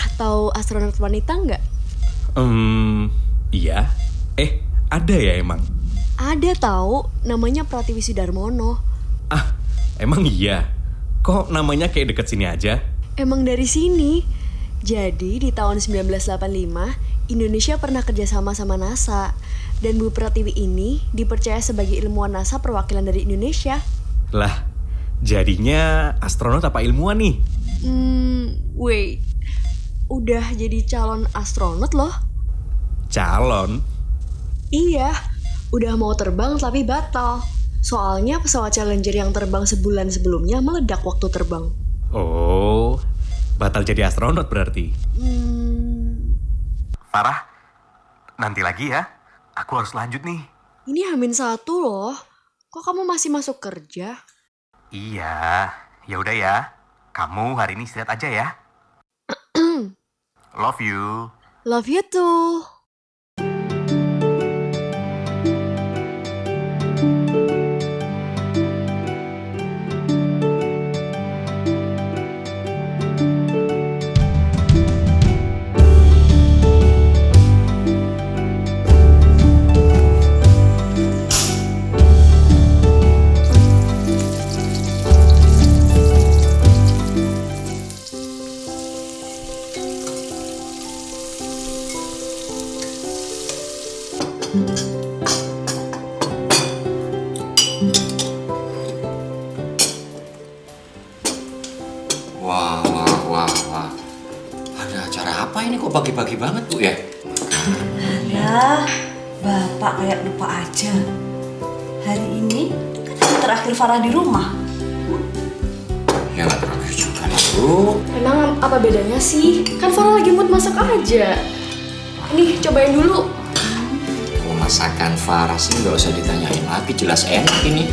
Pernah tahu astronot wanita nggak? Iya. Ada ya emang? Ada tahu, namanya Pratiwi Sudarmono. Ah, emang iya? Kok namanya kayak deket sini aja? Emang dari sini. Jadi di tahun 1985, Indonesia pernah kerjasama sama NASA. Dan Bu Pratiwi ini dipercaya sebagai ilmuwan NASA perwakilan dari Indonesia. Lah, jadinya astronot apa ilmuwan nih? Wait. Udah jadi calon astronot loh. Calon? Iya, udah mau terbang tapi batal. Soalnya pesawat Challenger yang terbang sebulan sebelumnya meledak waktu terbang. Oh, batal jadi astronot berarti. Farah, nanti lagi ya. Aku harus lanjut nih. Ini H-1 loh. Kok kamu masih masuk kerja? Iya, ya udah ya. Kamu hari ini istirahat aja ya. Love you. Love you too. Wah. Ada acara apa ini kok pagi-pagi banget, Bu ya? Alah, Bapak kayak lupa aja. Hari ini kan hari terakhir Farah di rumah. Ya nggak terakhir juga lah, Bu. Emang apa bedanya sih? Kan Farah lagi mood masak aja. Nih, cobain dulu. Kalau masakan Farah sih nggak usah ditanyain lagi, jelas enak ini.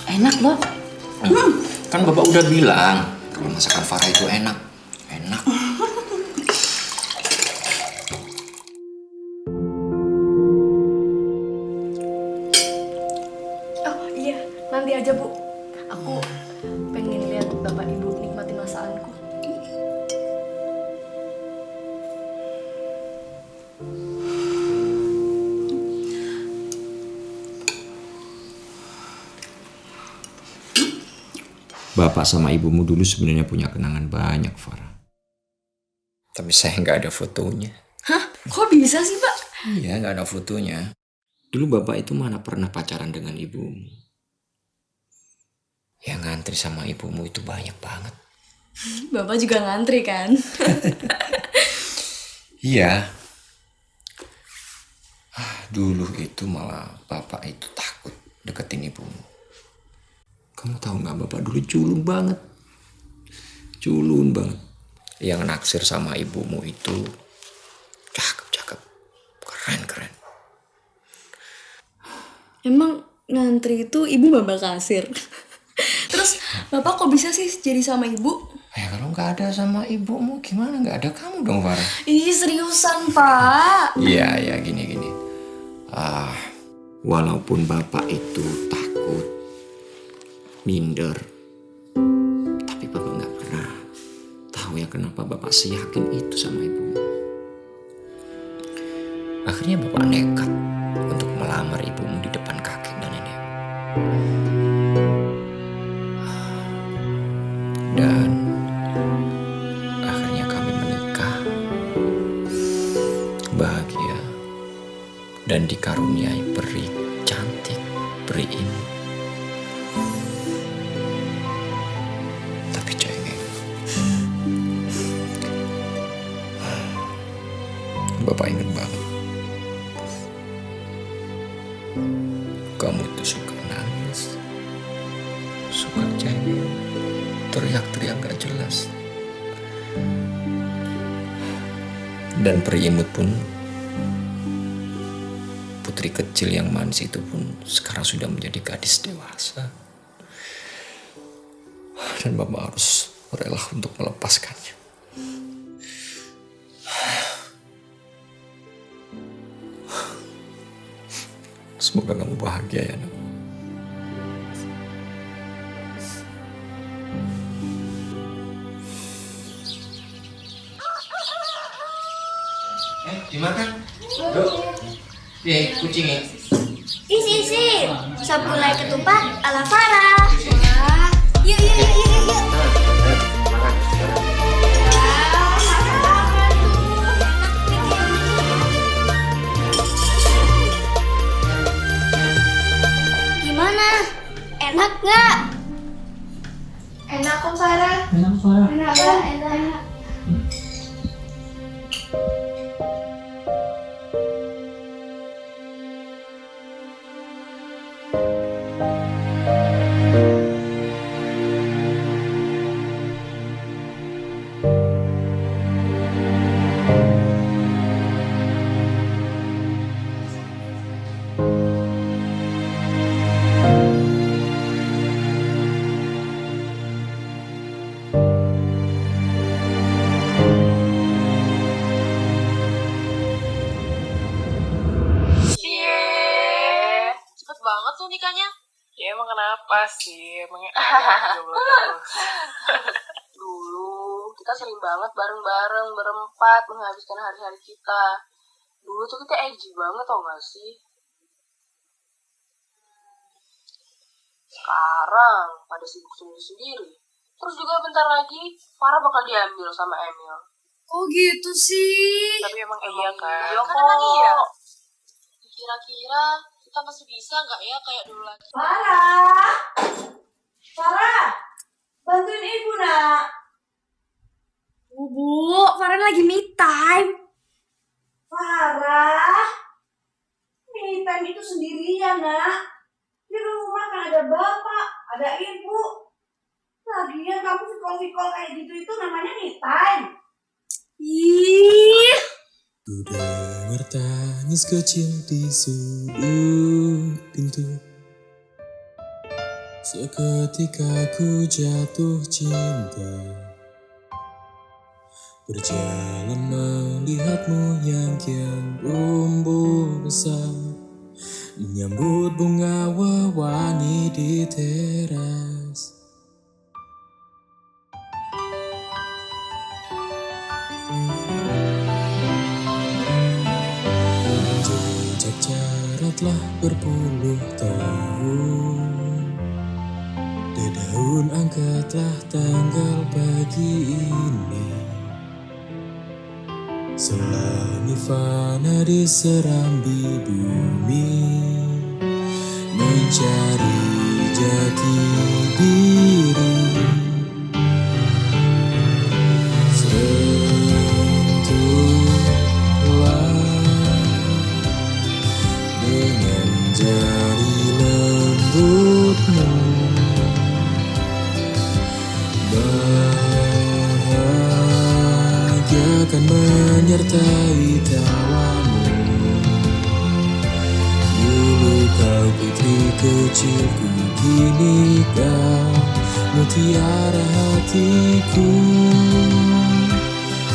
Enak loh. Kan Bapak udah bilang kalau masakan Farah itu enak. Enak. Oh iya, nanti aja Bu. Aku pengen lihat Bapak Ibu nikmatin masakanku. Bapak sama ibumu dulu sebenarnya punya kenangan banyak, Farah. Tapi saya nggak ada fotonya. Hah? Kok bisa sih Pak? Iya, nggak ada fotonya. Dulu Bapak itu mana pernah pacaran dengan ibumu. Yang ngantri sama ibumu itu banyak banget. Bapak juga ngantri kan? Iya. Dulu itu malah Bapak itu takut deketin ibumu. Kamu tahu nggak, Bapak dulu culun banget. Culun banget. Yang naksir sama ibumu itu cakep. Keren. Emang ngantri itu ibu Bapak kasir? Terus Bapak kok bisa sih jadi sama ibu? Ya kalau nggak ada sama ibumu gimana? Nggak ada kamu dong, Farah. Ih seriusan Pak? Iya, gini. Walaupun Bapak itu takut, minder, tapi Bapak nggak pernah tahu ya kenapa Bapak seyakin itu sama ibumu. Akhirnya Bapak nekat untuk melamar ibumu di depan kakek dan nenek. Dan akhirnya kami menikah, bahagia, dan dikaruniai peri cantik, peri imut. Tapi cengeng. Bapak ingat banget. Kamu tuh suka nangis, suka cengeng, teriak-teriak gak jelas. Dan peri imut pun, putri kecil yang manis itu pun sekarang sudah menjadi gadis dewasa. Dan Bapak harus rela untuk melepaskannya. Semoga kamu bahagia ya, Nak. Dimakan. Yuk. Kucingnya. Isi. Sop gulai ketupat ala Farah. Wah, yuk. Gimana? Enak nggak? Enak kok Farah. Enak. Cepet banget tuh nikahnya. Ya emang kenapa sih? Emangnya enak jomblo terus. Dulu kita sering banget bareng-bareng berempat menghabiskan hari-hari kita. Dulu tuh kita edgy banget tau gak sih? Sekarang pada sibuk sendiri-sendiri. Terus juga bentar lagi Farah bakal diambil sama Emil. Oh gitu sih. Tapi emang iya kan? Iya Kan emang iya. Kira-kira kita masih bisa nggak ya kayak dulu lagi? Farah, bantuin ibu nak. Bu, Farah lagi me time. Farah, me time itu sendirian nak. Di rumah kan ada bapak, ada ibu. Lagian kamu vikol-vikol kayak gitu itu namanya me time. Ih, Kudengar tangis kecil di sudut pintu. Seketika ku jatuh cinta. Berjalan melihatmu yang kian tumbuh besar. Menyambut bunga wawani di teras. Jejak jarak telah berpuluh tahun. Dedaun angkatlah tanggal pagi ini. Selami fana di serambi bumi, mencari jati diri. Dengan jari lembutmu, bahagia akan menyertai tawamu. Dulu kau putri kecilku, kini kau mutiara hatiku.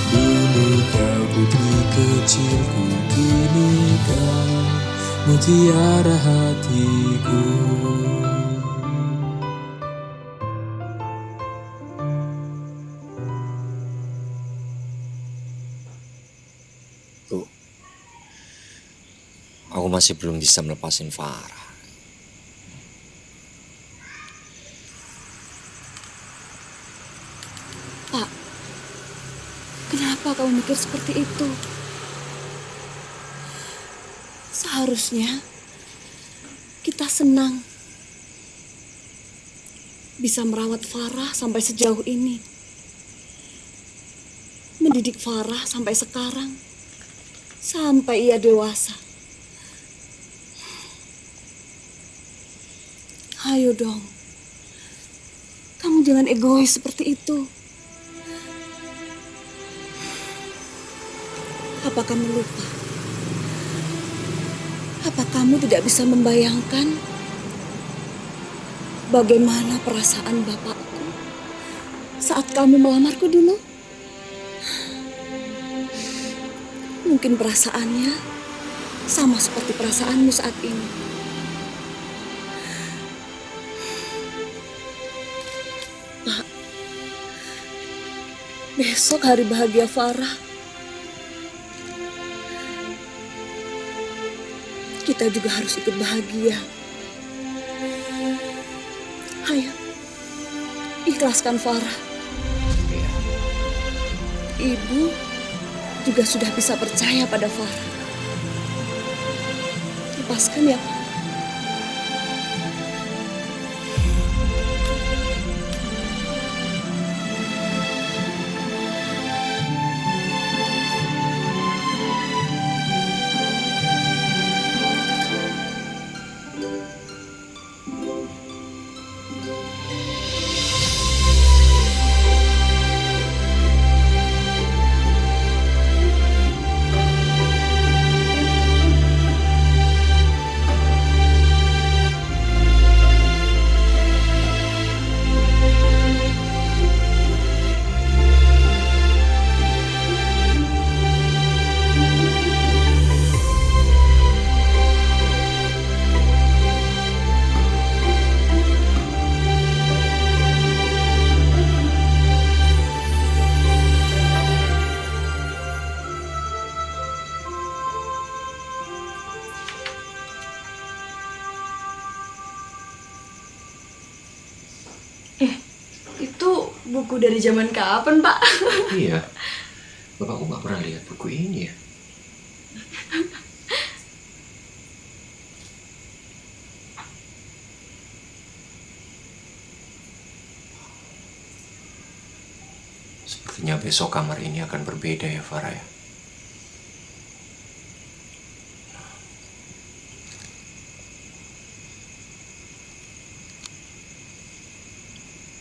Dulu kau putri kecilku, kini kau mutiara hatiku. Tuh, aku masih belum bisa melepasin Farah. Pak, kenapa kamu mikir seperti itu? Seharusnya kita senang bisa merawat Farah sampai sejauh ini. Mendidik Farah sampai sekarang, sampai ia dewasa. Ayo dong, kamu jangan egois seperti itu. Apa kamu lupa? Apa kamu tidak bisa membayangkan bagaimana perasaan bapakku saat kamu melamarku dulu? Mungkin perasaannya sama seperti perasaanmu saat ini. Pak, besok hari bahagia Farah. kita juga harus ikut bahagia. Ayo, ikhlaskan Farah. Iya. Ibu juga sudah bisa percaya pada Farah. Lepaskan ya, Pak. Itu buku dari zaman kapan, Pak? Iya. Bapakku nggak pernah lihat buku ini ya. Sepertinya besok kamar ini akan berbeda ya, Farah ya.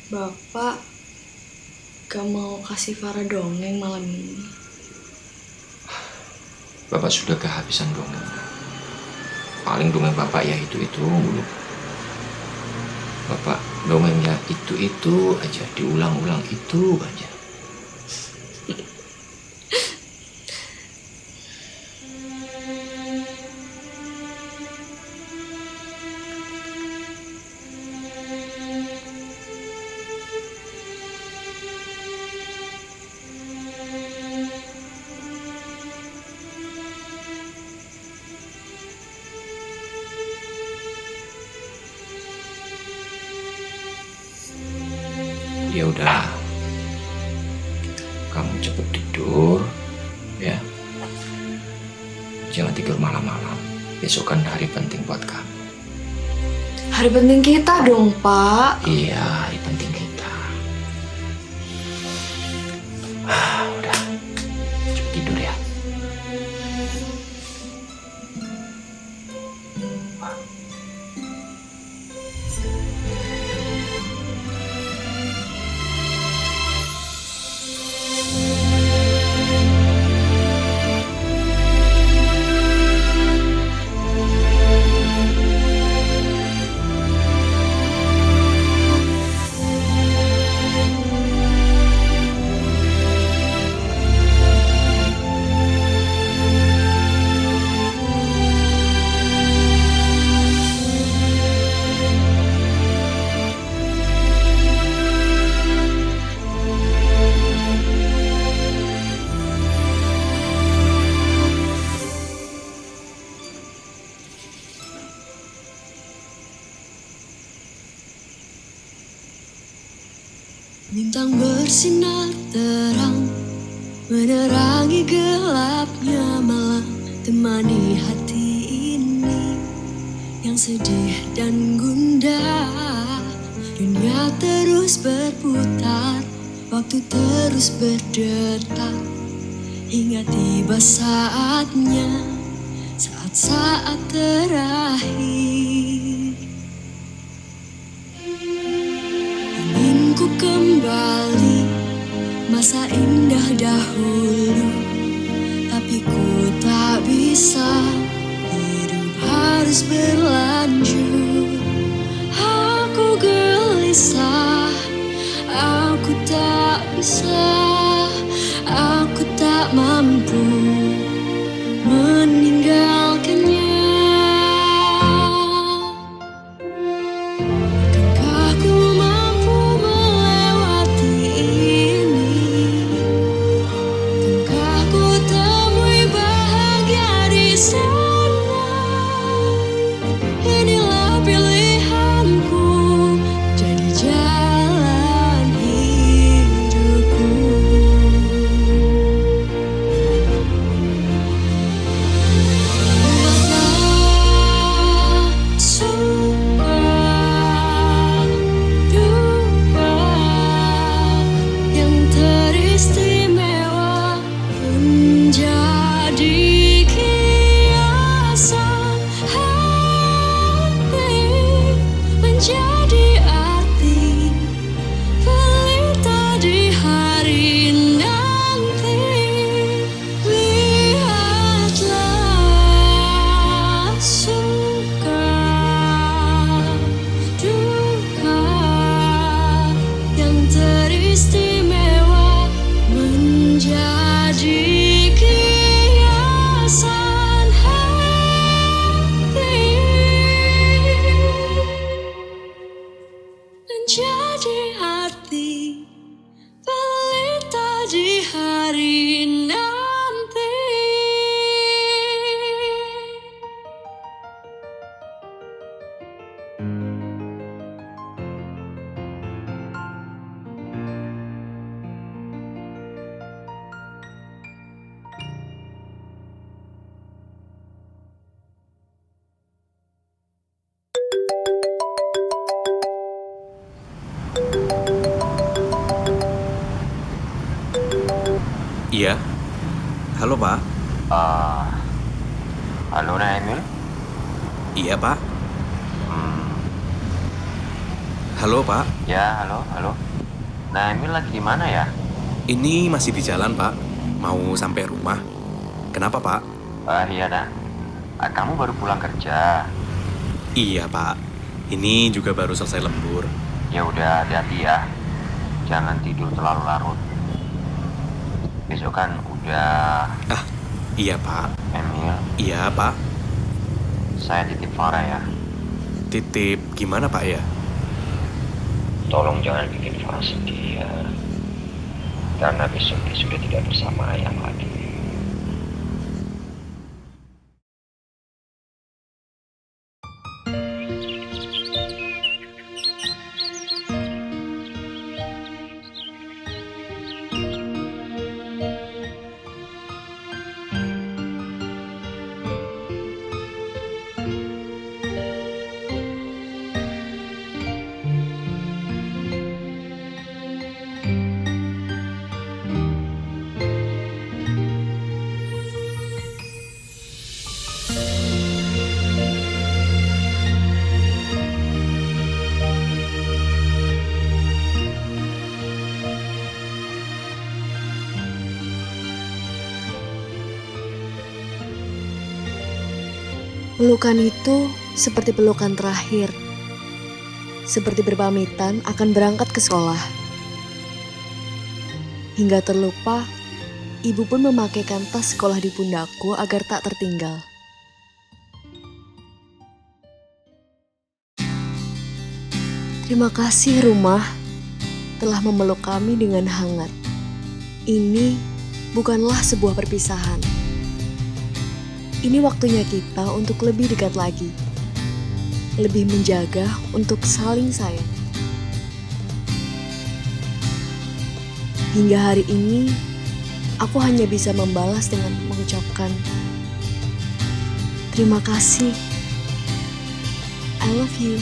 Bapak gak mau kasih Farah dongeng malam ini. Bapak sudah kehabisan dongeng. Paling dongeng Bapak ya itu mulu. Bapak dongengnya itu aja, diulang-ulang itu aja. Ya udah, kamu cepet tidur, ya. Jangan tidur malam-malam. Besok kan hari penting buat kamu. Hari penting kita dong, Pak. Iya, hari penting kita. Udah, cepet tidur ya. Bintang bersinar terang, menerangi gelapnya malam, temani hati ini yang sedih dan gundah. Dunia terus berputar, waktu terus berdetak, hingga tiba saatnya, saat-saat terakhir. Ingin ku kembali masa indah dahulu, tapi ku tak bisa, hidup harus berlanjut. Aku gelisah, aku tak bisa, aku tak mampu meninggalkannya. Akankah ku mampu melewati ini? Akankah ku temui bahagia di sana? Iya. Halo, Pak. Halo, Naimil. Iya, Pak. Halo, Pak. Ya, halo. Naimil lagi di mana ya? Ini masih di jalan, Pak. Mau sampai rumah. Kenapa, Pak? Iya, Nak. Kamu baru pulang kerja. Iya, Pak. Ini juga baru selesai lembur. Ya udah, hati-hati ya. Jangan tidur terlalu larut. Besok kan udah... Iya, Pak. Emil, Iya, Pak. saya titip Farah ya. Titip gimana, Pak ya? Tolong jangan bikin Farah sedih ya. Karena besok dia sudah tidak bersama ayah lagi. Pelukan itu seperti pelukan terakhir. Seperti berpamitan akan berangkat ke sekolah. Hingga terlupa, ibu pun memakaikan tas sekolah di pundakku agar tak tertinggal. Terima kasih rumah telah memeluk kami dengan hangat. Ini bukanlah sebuah perpisahan. Ini waktunya kita untuk lebih dekat lagi. Lebih menjaga untuk saling sayang. Hingga hari ini, aku hanya bisa membalas dengan mengucapkan terima kasih. I love you.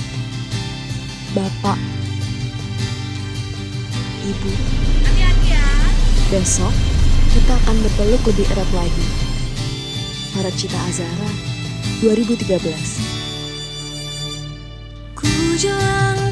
Bapak, Ibu. Hati-hati ya. Besok, kita akan berpeluk lebih erat lagi. Farah Cita Azhara, 2013. Ku jalan